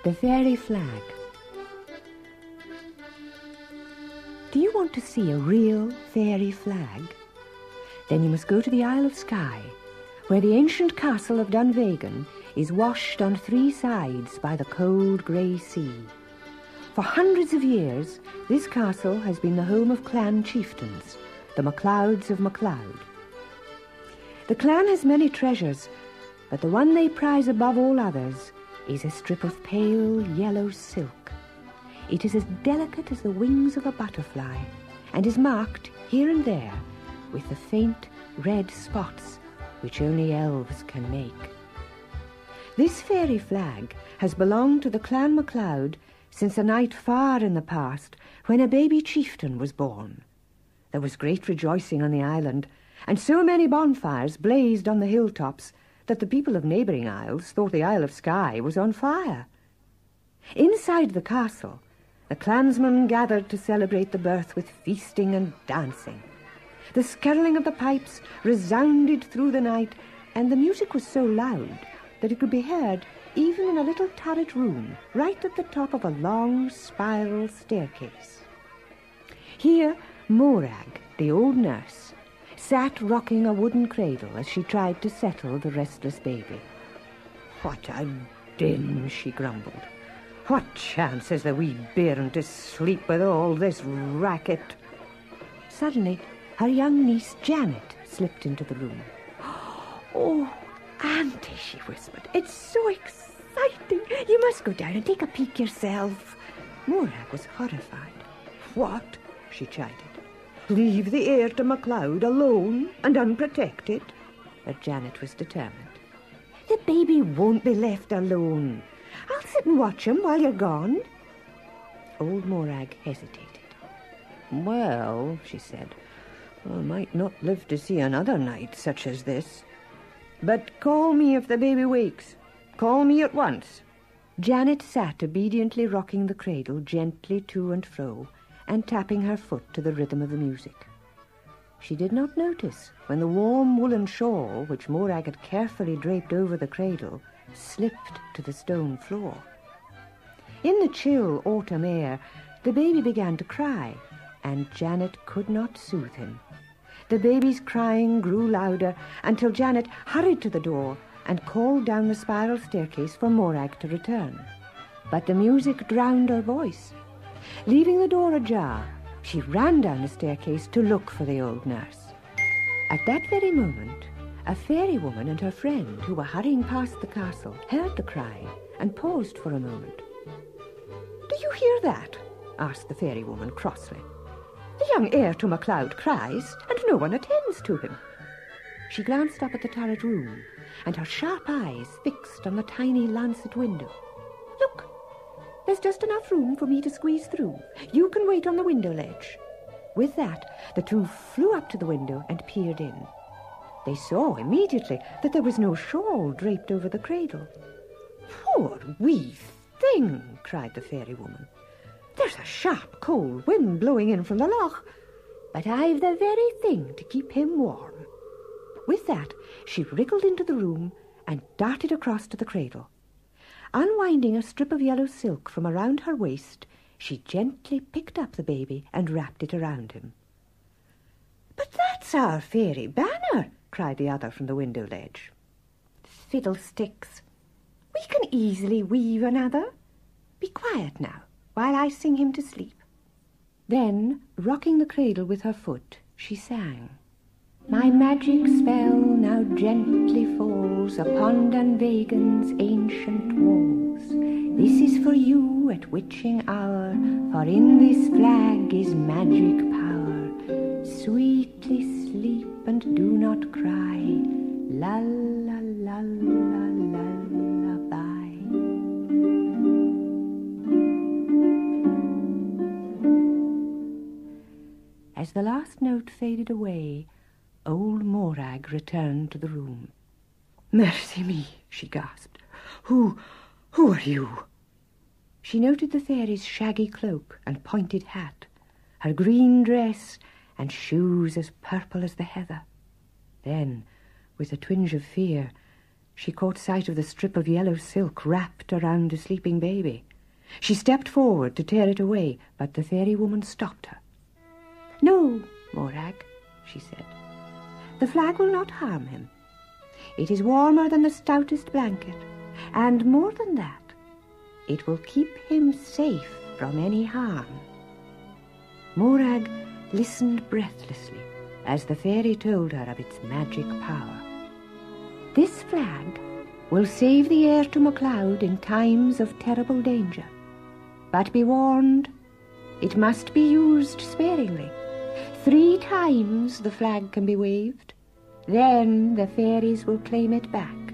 The Faery Flag. Do you want to see a real fairy flag? Then you must go to the Isle of Skye, where the ancient castle of Dunvegan is washed on 3 sides by the cold grey sea. For hundreds of years, this castle has been the home of clan chieftains, the MacLeods of MacLeod. The clan has many treasures, but the one they prize above all others is a strip of pale yellow silk. It is as delicate as the wings of a butterfly and is marked here and there with the faint red spots which only elves can make. This fairy flag has belonged to the clan MacLeod since a night far in the past when a baby chieftain was born. There was great rejoicing on the island, and so many bonfires blazed on the hilltops that the people of neighbouring isles thought the Isle of Skye was on fire. Inside the castle, the clansmen gathered to celebrate the birth with feasting and dancing. The skirling of the pipes resounded through the night, and the music was so loud that it could be heard even in a little turret room right at the top of a long spiral staircase. Here, Morag, the old nurse, sat rocking a wooden cradle as she tried to settle the restless baby. "What a din," she grumbled. "What chance is the wee bairn to sleep with all this racket?" Suddenly, her young niece Janet slipped into the room. "Oh, Auntie," she whispered, "it's so exciting. You must go down and take a peek yourself." Morag was horrified. "What?" she chided. "Leave the heir to MacLeod alone and unprotected?" But Janet was determined. "The baby won't be left alone. I'll sit and watch him while you're gone." Old Morag hesitated. "Well," she said, "I might not live to see another night such as this. But call me if the baby wakes. Call me at once." Janet sat obediently rocking the cradle gently to and fro and tapping her foot to the rhythm of the music. She did not notice when the warm woolen shawl, which Morag had carefully draped over the cradle, slipped to the stone floor. In the chill autumn air, the baby began to cry, and Janet could not soothe him. The baby's crying grew louder until Janet hurried to the door and called down the spiral staircase for Morag to return. But the music drowned her voice. Leaving the door ajar, she ran down the staircase to look for the old nurse. At that very moment, a fairy woman and her friend, who were hurrying past the castle, heard the crying and paused for a moment. "Do you hear that?" asked the fairy woman crossly. "The young heir to MacLeod cries, and no one attends to him." She glanced up at the turret room, and her sharp eyes fixed on the tiny lancet window. "Look! There's just enough room for me to squeeze through. You can wait on the window ledge." With that, the two flew up to the window and peered in. They saw immediately that there was no shawl draped over the cradle. "Poor wee thing!" cried the fairy woman. "There's a sharp, cold wind blowing in from the loch, but I've the very thing to keep him warm." With that, she wriggled into the room and darted across to the cradle. Unwinding a strip of yellow silk from around her waist, she gently picked up the baby and wrapped it around him. "But that's our fairy banner!" cried the other from the window ledge. "Fiddlesticks! We can easily weave another. Be quiet now, while I sing him to sleep." Then, rocking the cradle with her foot, she sang. "My magic spell now gently falls upon Dunvegan's ancient walls. This is for you at witching hour, for in this flag is magic power. Sweetly sleep and do not cry, la la la la lullaby." As the last note faded away, old Morag returned to the room. "Mercy me," she gasped. Who are you?" She noted the fairy's shaggy cloak and pointed hat, her green dress and shoes as purple as the heather. Then, with a twinge of fear, She caught sight of the strip of yellow silk wrapped around the sleeping baby. She stepped forward to tear it away, but the fairy woman stopped her. "No, Morag," she said. "The flag will not harm him. It is warmer than the stoutest blanket, and more than that, it will keep him safe from any harm." Morag listened breathlessly as the fairy told her of its magic power. "This flag will save the heir to MacLeod in times of terrible danger. But be warned, it must be used sparingly. 3 times the flag can be waved. Then the fairies will claim it back."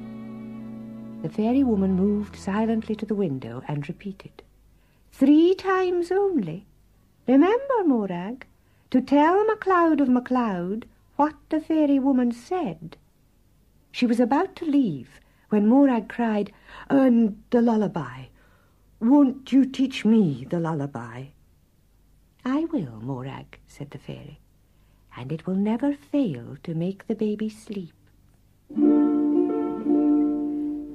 The fairy woman moved silently to the window and repeated, "3 times only. Remember, Morag, to tell MacLeod of MacLeod what the fairy woman said." She was about to leave when Morag cried, "And the lullaby. Won't you teach me the lullaby?" "I will, Morag," said the fairy, "and it will never fail to make the baby sleep."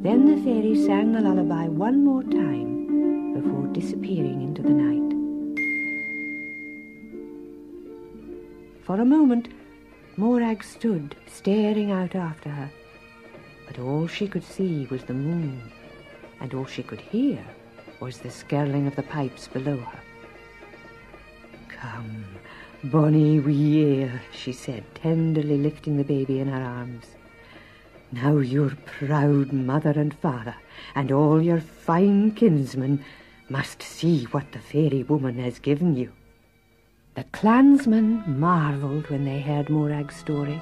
Then the fairy sang the lullaby one more time before disappearing into the night. For a moment, Morag stood staring out after her, but all she could see was the moon, and all she could hear was the skirling of the pipes below her. "Come, bonny wee heir," she said, tenderly lifting the baby in her arms. "Now your proud mother and father and all your fine kinsmen must see what the fairy woman has given you." The clansmen marvelled when they heard Morag's story.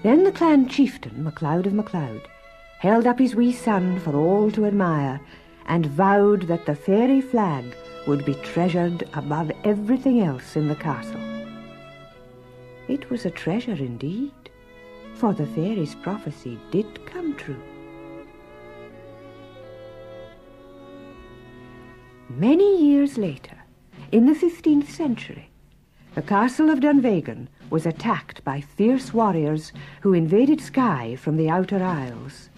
Then the clan chieftain, MacLeod of MacLeod, held up his wee son for all to admire and vowed that the fairy flag would be treasured above everything else in the castle. It was a treasure indeed, for the fairy's prophecy did come true. Many years later, in the 15th century, the castle of Dunvegan was attacked by fierce warriors who invaded Skye from the outer isles.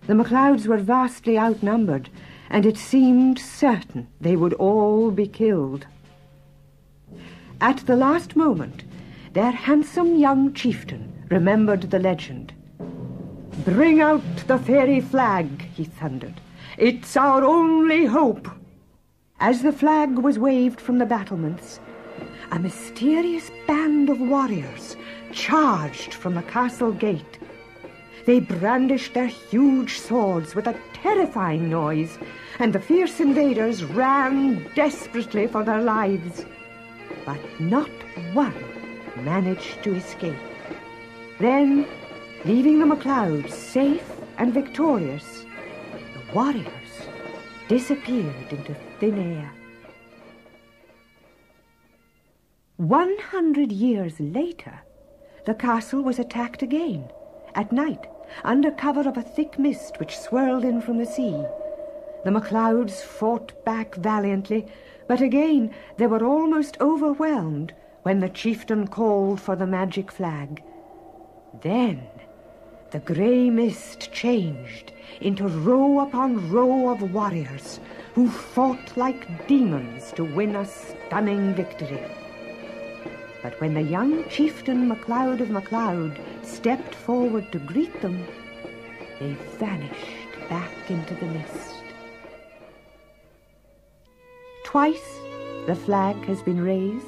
The MacLeods were vastly outnumbered, and it seemed certain they would all be killed. At the last moment, their handsome young chieftain remembered the legend. "Bring out the fairy flag," he thundered. "It's our only hope." As the flag was waved from the battlements, a mysterious band of warriors charged from the castle gate. They brandished their huge swords with a terrifying noise, and the fierce invaders ran desperately for their lives. But not one managed to escape. Then, leaving the MacLeods safe and victorious, the warriors disappeared into thin air. 100 years later, the castle was attacked again, at night, under cover of a thick mist which swirled in from the sea. The MacLeods fought back valiantly, but again they were almost overwhelmed when the chieftain called for the magic flag. Then the grey mist changed into row upon row of warriors who fought like demons to win a stunning victory. But when the young chieftain MacLeod of MacLeod stepped forward to greet them, they vanished back into the mist. Twice the flag has been raised.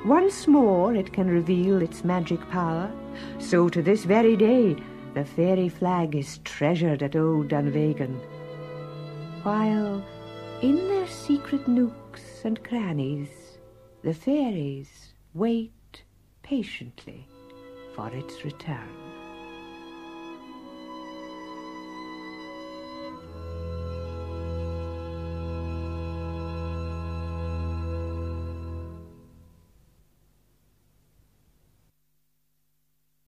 Once more it can reveal its magic power. So to this very day the fairy flag is treasured at old Dunvegan, while in their secret nooks and crannies the fairies wait patiently for its return.